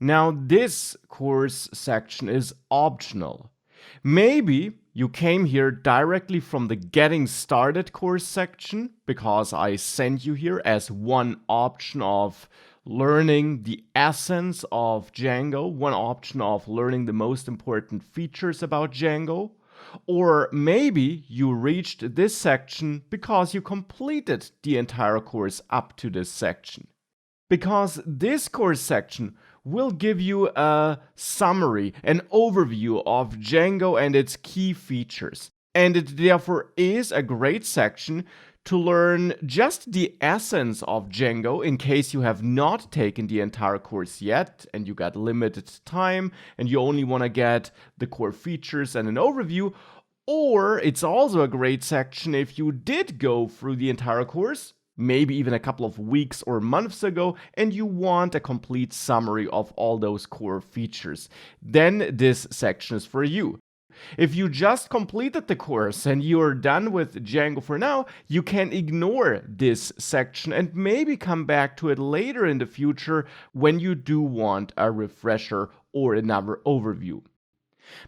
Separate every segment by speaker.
Speaker 1: Now, this course section is optional. Maybe you came here directly from the Getting Started course section because I sent you here as one option of learning the essence of Django, one option of learning the most important features about Django. Or maybe you reached this section because you completed the entire course up to this section. Because this course section will give you a summary, an overview of Django and its key features. And it therefore is a great section to learn just the essence of Django in case you have not taken the entire course yet and you got limited time and you only want to get the core features and an overview. Or it's also a great section if you did go through the entire course, maybe even a couple of weeks or months ago, and you want a complete summary of all those core features. Then this section is for you. If you just completed the course and you're done with Django for now, you can ignore this section and maybe come back to it later in the future when you do want a refresher or another overview.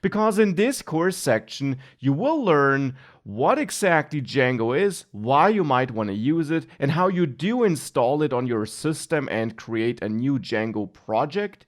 Speaker 1: Because in this course section, you will learn what exactly Django is, why you might want to use it, and how you do install it on your system and create a new Django project.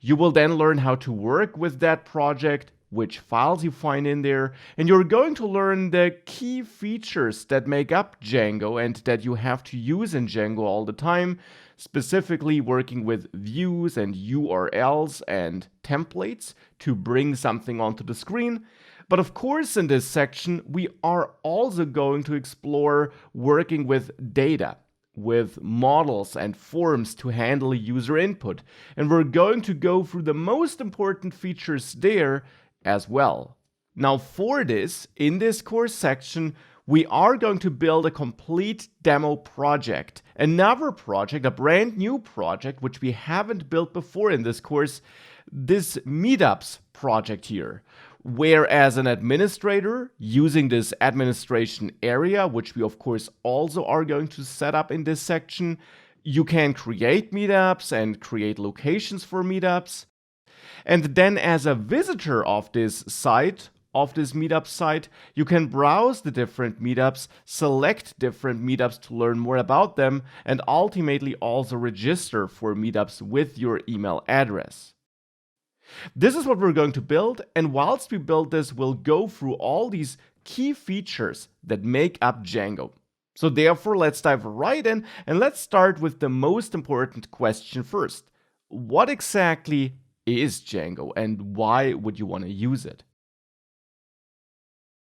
Speaker 1: You will then learn how to work with that project, which files you find in there, and you're going to learn the key features that make up Django and that you have to use in Django all the time, specifically working with views and URLs and templates to bring something onto the screen. But of course, in this section, we are also going to explore working with data, with models and forms to handle user input. And we're going to go through the most important features there as well. Now for this, in this course section, we are going to build a complete demo project. Another project, a brand new project, which we haven't built before in this course, this meetups project here. Where as an administrator, using this administration area, which we of course also are going to set up in this section, you can create meetups and create locations for meetups. And then as a visitor of this site, of this meetup site, you can browse the different meetups, select different meetups to learn more about them, and ultimately also register for meetups with your email address. This is what we're going to build, and whilst we build this, we'll go through all these key features that make up Django. So therefore, let's dive right in, and let's start with the most important question first. What exactly is Django, and why would you want to use it?